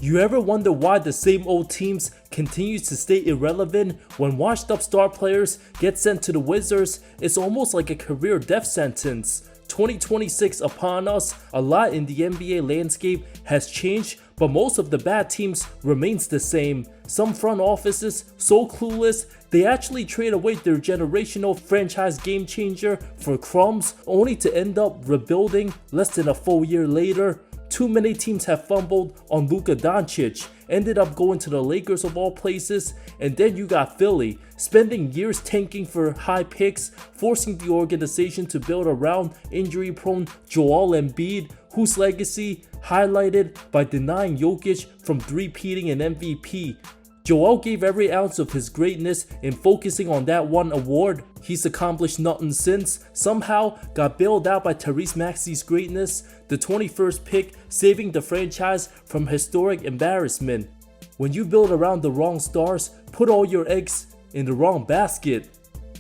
You ever wonder why the same old teams continue to stay irrelevant? When washed up star players get sent to the Wizards, it's almost like a career death sentence. 2026 upon us, a lot in the NBA landscape has changed, but most of the bad teams remains the same. Some front offices so clueless, they actually trade away their generational franchise game changer for crumbs, only to end up rebuilding less than a full year later. Too many teams have fumbled on Luka Doncic, ended up going to the Lakers of all places, and then you got Philly, spending years tanking for high picks, forcing the organization to build around injury-prone Joel Embiid, whose legacy highlighted by denying Jokic from three-peating an MVP. Joel gave every ounce of his greatness in focusing on that one award. He's accomplished nothing since, somehow got bailed out by Tyrese Maxey's greatness, the 21st pick saving the franchise from historic embarrassment. When you build around the wrong stars, put all your eggs in the wrong basket.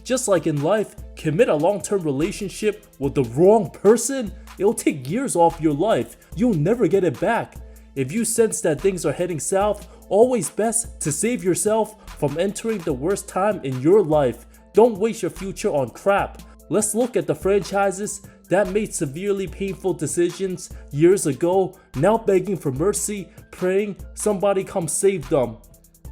Just like in life, commit a long-term relationship with the wrong person, it'll take years off your life. You'll never get it back. If you sense that things are heading south, always best to save yourself from entering the worst time in your life. Don't waste your future on crap. Let's look at the franchises that made severely painful decisions years ago, now begging for mercy, praying somebody come save them.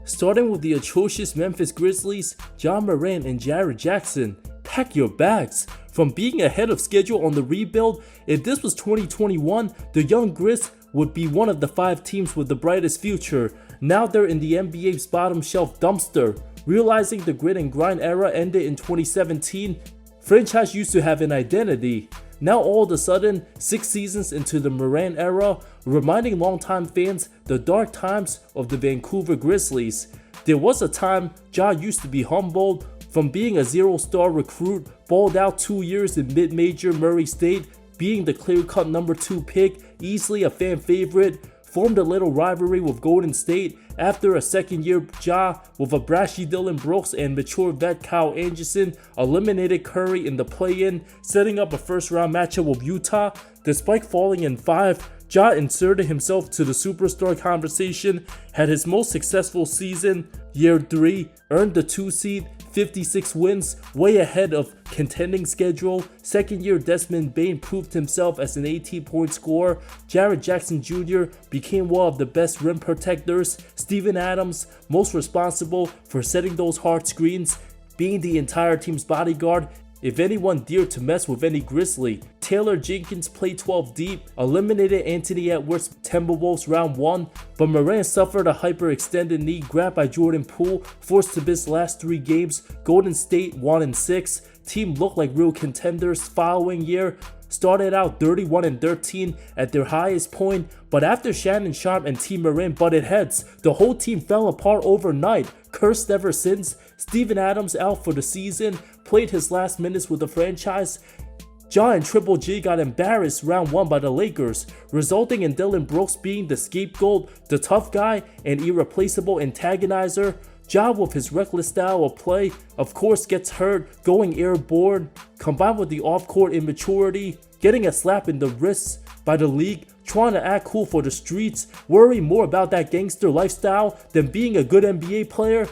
Starting with the atrocious Memphis Grizzlies, Ja Morant and Jaren Jackson. Pack your bags. From being ahead of schedule on the rebuild, if this was 2021, the young Grizz would be one of the 5 teams with the brightest future. Now they're in the NBA's bottom shelf dumpster. Realizing the grit and grind era ended in 2017, franchise used to have an identity. Now all of a sudden, 6 seasons into the Morant era, reminding longtime fans the dark times of the Vancouver Grizzlies. There was a time Ja used to be humbled from being a 0-star recruit, balled out 2 years in mid-major Murray State, being the clear-cut number 2 pick, easily a fan favorite, formed a little rivalry with Golden State after a second-year Ja with a brashy Dylan Brooks and mature vet Kyle Anderson eliminated Curry in the play-in, setting up a first-round matchup with Utah. Despite falling in 5, Ja inserted himself to the superstar conversation, had his most successful season, year 3, earned the 2 seed, 56 wins, way ahead of contending schedule. Second year Desmond Bane proved himself as an 18-point scorer. Jaren Jackson Jr. became one of the best rim protectors. Steven Adams, most responsible for setting those hard screens, being the entire team's bodyguard. If anyone dared to mess with any Grizzly, Taylor Jenkins played 12 deep, eliminated Anthony Edwards' Timberwolves round 1, but Morant suffered a hyperextended knee grabbed by Jordan Poole, forced to miss last 3 games. Golden State 1-6, team looked like real contenders following year. Started out 31-13 at their highest point, but after Shannon Sharpe and Team Morant butted heads, the whole team fell apart overnight. Cursed ever since. Steven Adams out for the season, played his last minutes with the franchise. Ja and Triple J got embarrassed round 1 by the Lakers, resulting in Dylan Brooks being the scapegoat, the tough guy, and irreplaceable antagonizer. Ja, with his reckless style of play, of course gets hurt, going airborne, combined with the off-court immaturity, getting a slap in the wrists by the league, trying to act cool for the streets, worrying more about that gangster lifestyle than being a good NBA player.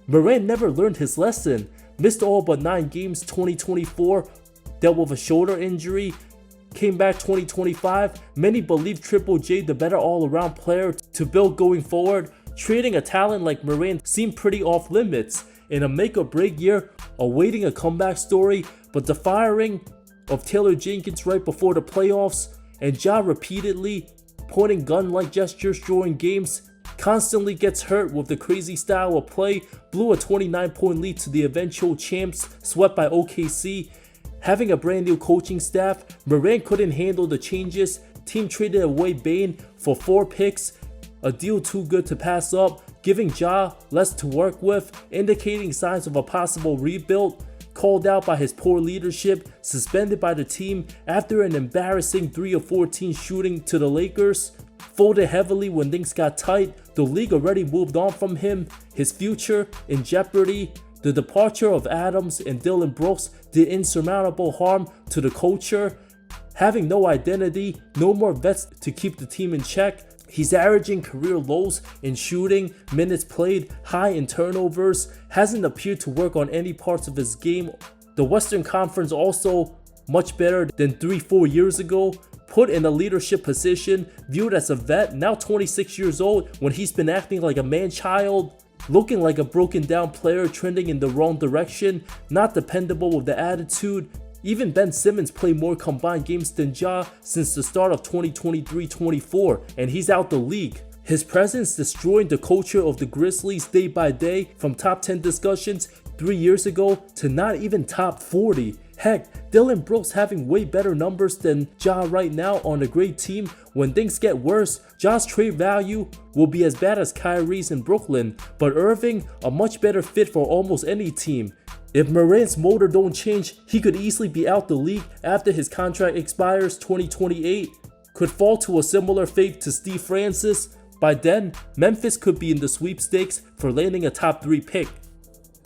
Morant never learned his lesson, missed all but 9 games 2024, dealt with a shoulder injury, came back 2025. Many believe Triple J the better all-around player to build going forward. Trading a talent like Morant seemed pretty off limits. In a make-or-break year, awaiting a comeback story, but the firing of Taylor Jenkins right before the playoffs, and Ja repeatedly pointing gun-like gestures during games, constantly gets hurt with the crazy style of play, blew a 29-point lead to the eventual champs, swept by OKC. Having a brand new coaching staff, Morant couldn't handle the changes. Team traded away Bane for 4 picks, a deal too good to pass up, giving Ja less to work with, indicating signs of a possible rebuild. Called out by his poor leadership, suspended by the team after an embarrassing 3 of 14 shooting to the Lakers. Folded heavily when things got tight, the league already moved on from him, his future in jeopardy. The departure of Adams and Dylan Brooks did insurmountable harm to the culture. Having no identity, no more vets to keep the team in check, He's averaging career lows in shooting, minutes played, high in turnovers, hasn't appeared to work on any parts of his game. The Western Conference also much better than 3-4 years ago. Put in a leadership position, viewed as a vet, now 26 years old, when he's been acting like a man-child, looking like a broken down player trending in the wrong direction, not dependable with the attitude. Even Ben Simmons played more combined games than Ja since the start of 2023-24, and he's out the league. His presence destroying the culture of the Grizzlies day by day, from top 10 discussions 3 years ago to not even top 40. Heck, Dillon Brooks having way better numbers than Ja right now on a great team. When things get worse, Ja's trade value will be as bad as Kyrie's in Brooklyn, but Irving a much better fit for almost any team. If Morant's motor don't change, he could easily be out the league after his contract expires 2028. Could fall to a similar fate to Steve Francis. By then, Memphis could be in the sweepstakes for landing a top 3 pick.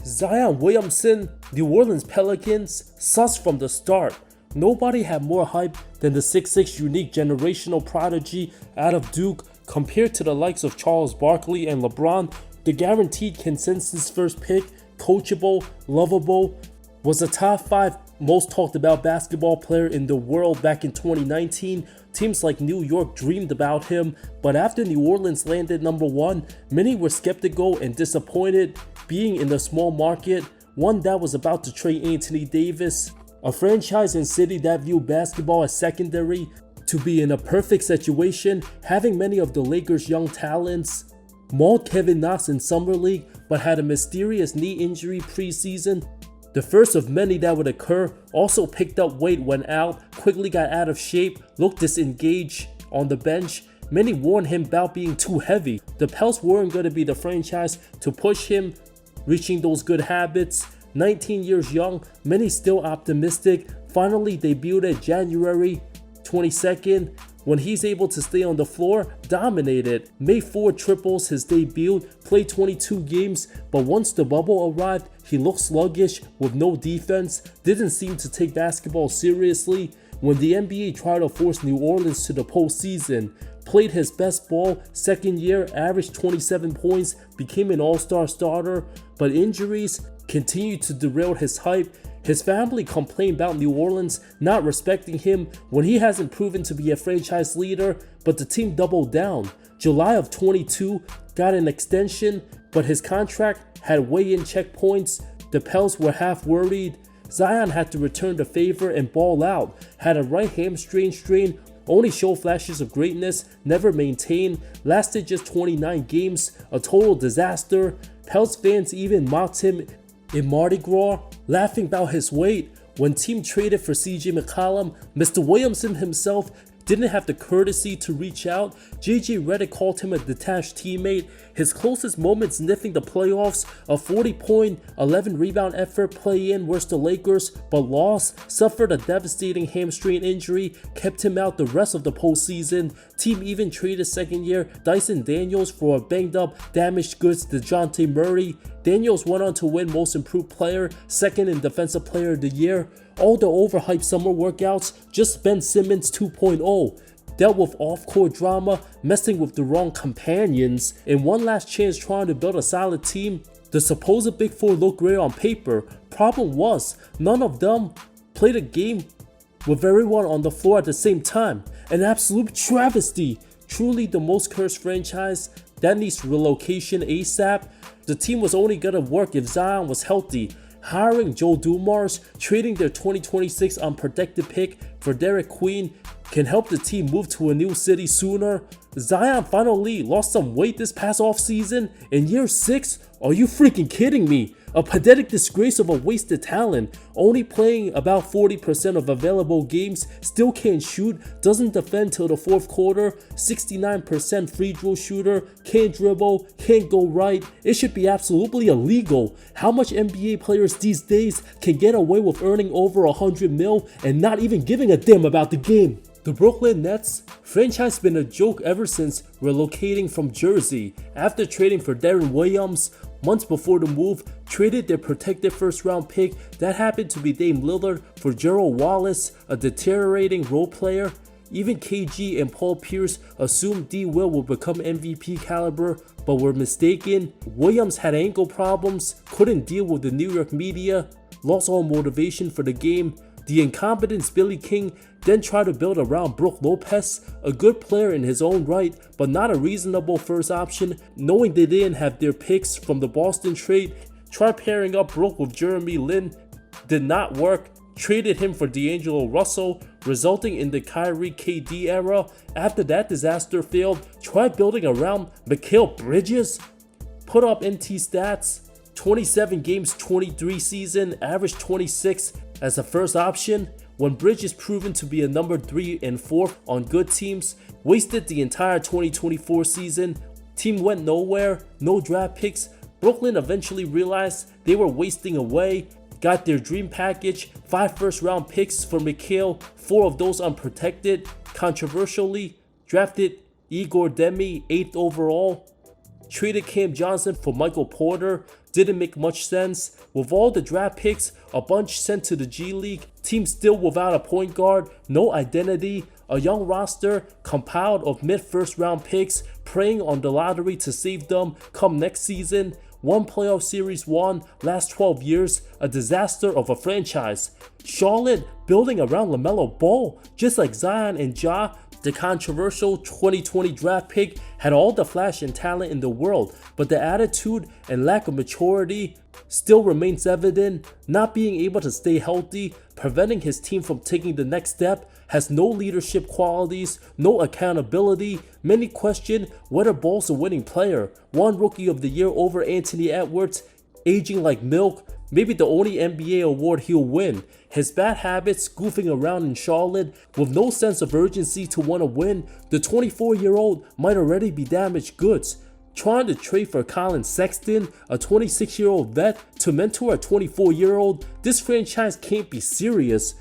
Zion Williamson, New Orleans Pelicans, sus from the start. Nobody had more hype than the 6'6" unique generational prodigy out of Duke compared to the likes of Charles Barkley and LeBron. The guaranteed consensus first pick, coachable, lovable, was a top 5 most talked about basketball player in the world back in 2019. Teams like New York dreamed about him, but after New Orleans landed number 1, many were skeptical and disappointed. Being in a small market, one that was about to trade Anthony Davis, a franchise and city that viewed basketball as secondary, to be in a perfect situation, having many of the Lakers' young talents, mauled Kevin Knox in Summer League but had a mysterious knee injury preseason, the first of many that would occur, also picked up weight when out, quickly got out of shape, looked disengaged on the bench. Many warned him about being too heavy. The Pels weren't going to be the franchise to push him, reaching those good habits. 19 years young, many still optimistic. Finally debuted January 22nd. When he's able to stay on the floor, dominated. Made 4 triples his debut, played 22 games, but once the bubble arrived, he looked sluggish with no defense, didn't seem to take basketball seriously. When the NBA tried to force New Orleans to the postseason, played his best ball, second year, averaged 27 points, became an all-star starter, but injuries continued to derail his hype. His family complained about New Orleans not respecting him when he hasn't proven to be a franchise leader, but the team doubled down. July of 22, got an extension, but his contract had weigh-in checkpoints. The Pels were half worried. Zion had to return the favor and ball out. Had a right hamstring strain, only showed flashes of greatness, never maintained, lasted just 29 games, a total disaster. Pels fans even mocked him in Mardi Gras, laughing about his weight. When team traded for CJ McCollum, Mr. Williamson himself didn't have the courtesy to reach out. JJ Redick called him a detached teammate. His closest moment sniffing the playoffs, a 40-point, 11-rebound effort play-in versus the Lakers, but lost, suffered a devastating hamstring injury, kept him out the rest of the postseason. Team even traded second-year Dyson Daniels for a banged-up, damaged goods DeJounte Murray. Daniels went on to win Most Improved Player, second in Defensive Player of the Year. All the overhyped summer workouts, just Ben Simmons 2.0. Dealt with off-court drama, messing with the wrong companions, and one last chance trying to build a solid team. The supposed Big Four looked great on paper. Problem was, none of them played a game with everyone on the floor at the same time. An absolute travesty. Truly the most cursed franchise that needs relocation ASAP. The team was only gonna work if Zion was healthy. Hiring Joe Dumars, trading their 2026 unprotected pick for Derek Queen can help the team move to a new city sooner. Zion finally lost some weight this past offseason. In year 6? Are you freaking kidding me? A pathetic disgrace of a wasted talent, only playing about 40% of available games, still can't shoot, doesn't defend till the fourth quarter, 69% free throw shooter, can't dribble, can't go right. It should be absolutely illegal. How much NBA players these days can get away with earning over 100 mil and not even giving a damn about the game? The Brooklyn Nets franchise been a joke ever since relocating from Jersey. After trading for Darren Williams, months before the move, traded their protected first-round pick that happened to be Dame Lillard for Gerald Wallace, a deteriorating role player. Even KG and Paul Pierce assumed D. Will would become MVP caliber, but were mistaken. Williams had ankle problems, couldn't deal with the New York media, lost all motivation for the game. The incompetent Billy King then tried to build around Brook Lopez, a good player in his own right, but not a reasonable first option. Knowing they didn't have their picks from the Boston trade, tried pairing up Brook with Jeremy Lin, did not work. Traded him for D'Angelo Russell, resulting in the Kyrie KD era. After that disaster failed, tried building around Mikal Bridges, put up NT stats, 27 games, 23 season, average 26 as a first option. When Bridges proven to be a number 3 and 4 on good teams, wasted the entire 2024 season. Team went nowhere, no draft picks. Brooklyn eventually realized they were wasting away. Got their dream package, 5 first-round picks for Mikal, 4 of those unprotected. Controversially, drafted Igor Demi 8th overall. Traded Cam Johnson for Michael Porter. Didn't make much sense. With all the draft picks, a bunch sent to the G League, team still without a point guard, no identity, a young roster compiled of mid-first round picks, preying on the lottery to save them come next season. One playoff series won last 12 years, a disaster of a franchise. Charlotte building around LaMelo Ball, just like Zion and Ja. The controversial 2020 draft pick had all the flash and talent in the world, but the attitude and lack of maturity still remains evident. Not being able to stay healthy, preventing his team from taking the next step, has no leadership qualities, no accountability. Many question whether Ball's a winning player. Won Rookie of the Year over Anthony Edwards, aging like milk, maybe the only NBA award he'll win. His bad habits, goofing around in Charlotte with no sense of urgency to want to win. The 24-year-old might already be damaged goods. Trying to trade for Colin Sexton, a 26-year-old vet, to mentor a 24-year-old, this franchise can't be serious.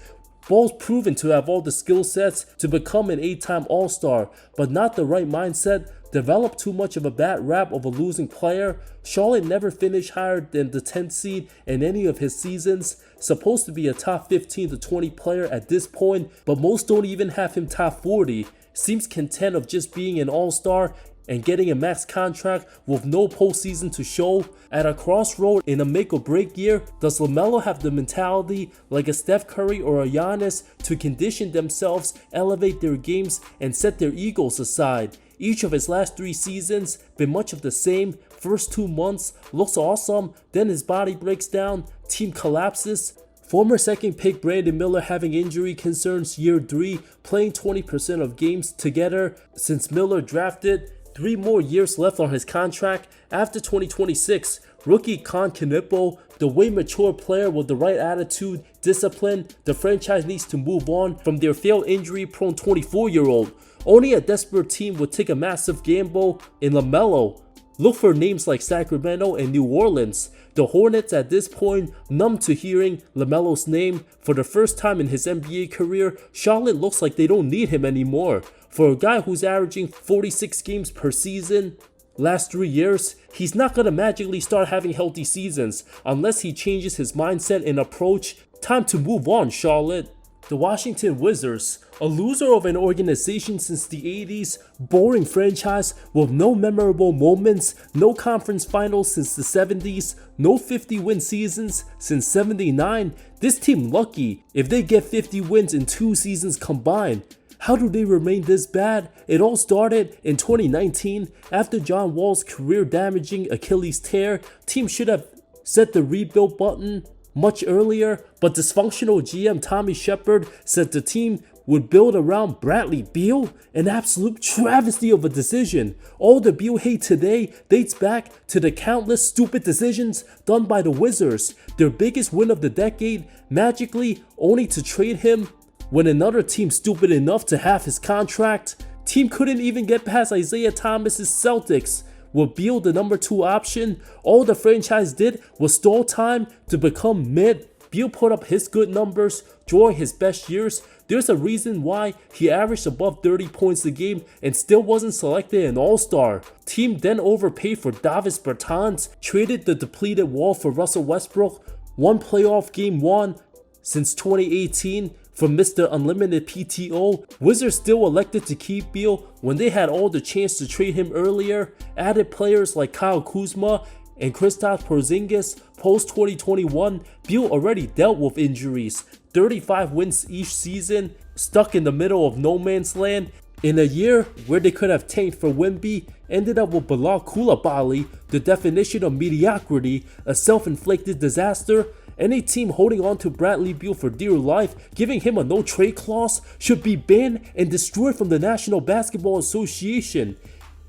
Ball's proven to have all the skill sets to become an 8-time All-Star, but not the right mindset. Developed too much of a bad rap of a losing player. Charlotte never finished higher than the 10th seed in any of his seasons. Supposed to be a top 15 to 20 player at this point, but most don't even have him top 40. Seems content of just being an all-star and getting a max contract with no postseason to show. At a crossroad in a make or break year, does LaMelo have the mentality like a Steph Curry or a Giannis to condition themselves, elevate their games, and set their egos aside? Each of his last 3 seasons been much of the same. First 2 months looks awesome, then his body breaks down, team collapses. Former second pick Brandon Miller having injury concerns year 3, playing 20% of games together since Miller drafted. 3 more years left on his contract after 2026. Rookie Con Knipo, the way mature player with the right attitude, discipline. The franchise needs to move on from their failed injury-prone 24-year-old. Only a desperate team would take a massive gamble in LaMelo. Look for names like Sacramento and New Orleans. The Hornets at this point, numb to hearing LaMelo's name. For the first time in his NBA career, Charlotte looks like they don't need him anymore. For a guy who's averaging 46 games per season last 3 years, he's not gonna magically start having healthy seasons unless he changes his mindset and approach. Time to move on, Charlotte. The Washington Wizards, a loser of an organization since the 80s, boring franchise with no memorable moments, no conference finals since the 70s, no 50-win seasons since 79. This team lucky if they get 50 wins in 2 seasons combined. How do they remain this bad? It all started in 2019 after John Wall's career-damaging Achilles tear. Team should have set the rebuild button much earlier, but dysfunctional GM Tommy Shepard said the team would build around Bradley Beal, an absolute travesty of a decision. All the Beal hate today dates back to the countless stupid decisions done by the Wizards. Their biggest win of the decade, magically only to trade him when another team stupid enough to have his contract. Team couldn't even get past Isaiah Thomas's Celtics. With Beal the number 2 option, all the franchise did was stall time to become mid. Beal put up his good numbers during his best years. There's a reason why he averaged above 30 points a game and still wasn't selected an all-star. Team then overpaid for Davis Bertans, traded the depleted Wall for Russell Westbrook. 1 playoff game won since 2018. from Mr. Unlimited PTO, Wizards still elected to keep Beal when they had all the chance to trade him earlier, added players like Kyle Kuzma and Kristaps Porzingis. Post 2021, Beal already dealt with injuries, 35 wins each season, stuck in the middle of no man's land. In a year where they could have tanked for Wemby, ended up with Bilal Coulibaly, the definition of mediocrity, a self-inflicted disaster. Any team holding on to Bradley Beal for dear life, giving him a no-trade clause, should be banned and destroyed from the National Basketball Association.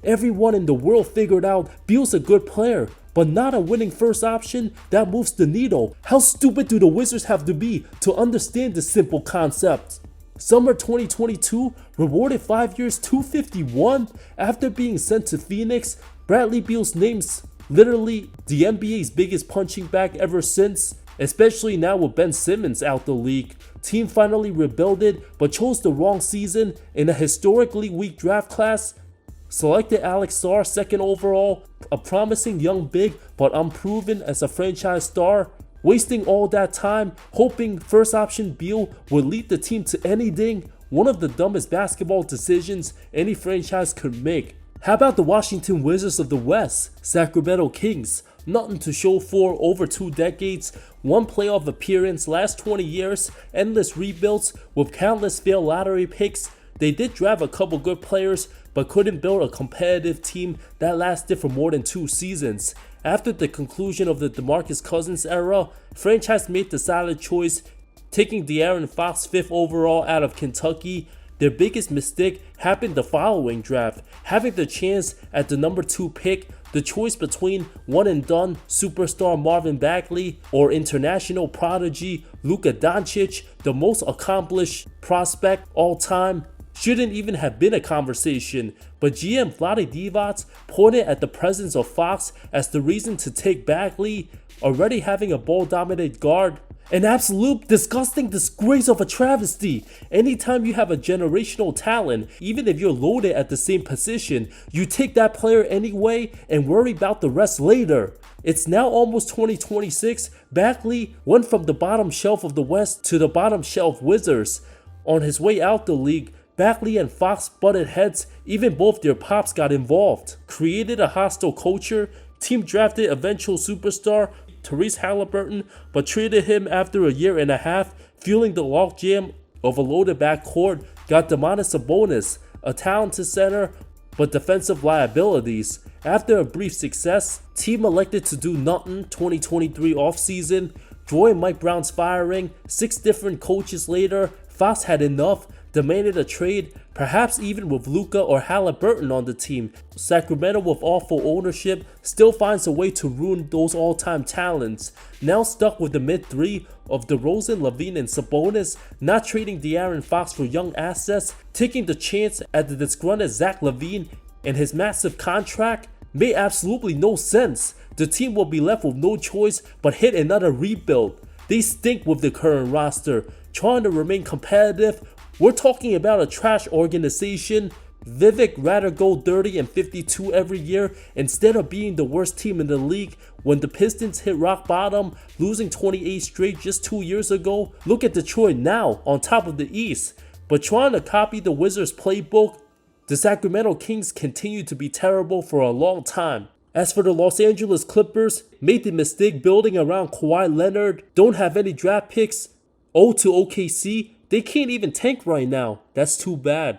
Everyone in the world figured out Beal's a good player, but not a winning first option that moves the needle. How stupid do the Wizards have to be to understand this simple concept? Summer 2022 rewarded 5 years $251 after being sent to Phoenix. Bradley Beal's name's literally the NBA's biggest punching bag ever since, especially now with Ben Simmons out the league. Team finally rebuilded but chose the wrong season in a historically weak draft class. Selected Alex Sarr second overall, a promising young big but unproven as a franchise star. Wasting all that time hoping first option Beal would lead the team to anything, one of the dumbest basketball decisions any franchise could make. How about the Washington Wizards of the West, Sacramento Kings? Nothing to show for over 2 decades, one playoff appearance last 20 years, endless rebuilds with countless failed lottery picks. They did draft a couple good players, but couldn't build a competitive team that lasted for more than 2 seasons. After the conclusion of the DeMarcus Cousins era, franchise made the solid choice, taking De'Aaron Fox 5th overall out of Kentucky. Their biggest mistake happened the following draft, having the chance at the number 2 pick, the choice between one and done superstar Marvin Bagley or international prodigy Luka Doncic, the most accomplished prospect all time. Shouldn't even have been a conversation, but GM Vlade Divac pointed at the presence of Fox as the reason to take Bagley, already having a ball-dominant guard. An absolute disgusting disgrace of a travesty. Anytime you have a generational talent, even if you're loaded at the same position, you take that player anyway and worry about the rest later. It's now almost 2026. Bagley went from the bottom shelf of the West to the bottom shelf Wizards. On his way out the league, Bagley and Fox butted heads, even both their pops got involved. Created a hostile culture, team drafted eventual superstar Tyrese Halliburton, but traded him after a year and a half, fueling the logjam of a loaded backcourt. Got Domantas Sabonis, a talented center, but defensive liabilities. After a brief success, team elected to do nothing 2023 offseason. Joy Mike Brown's firing, 6 different coaches later, Fox had enough, demanded a trade, perhaps even with Luka or Halliburton on the team. Sacramento, with awful ownership, still finds a way to ruin those all-time talents. Now stuck with the mid-3 of DeRozan, LaVine, and Sabonis, not trading De'Aaron Fox for young assets, taking the chance at the disgruntled Zach LaVine and his massive contract, made absolutely no sense. The team will be left with no choice but hit another rebuild. They stink with the current roster, trying to remain competitive. We're talking about a trash organization. Vivek rather go 30 and 52 every year instead of being the worst team in the league. When the Pistons hit rock bottom, losing 28 straight just 2 years ago, look at Detroit now on top of the East. But trying to copy the Wizards playbook, the Sacramento Kings continue to be terrible for a long time. As for the Los Angeles Clippers, made the mistake building around Kawhi Leonard, don't have any draft picks. To OKC, they can't even tank right now. That's too bad.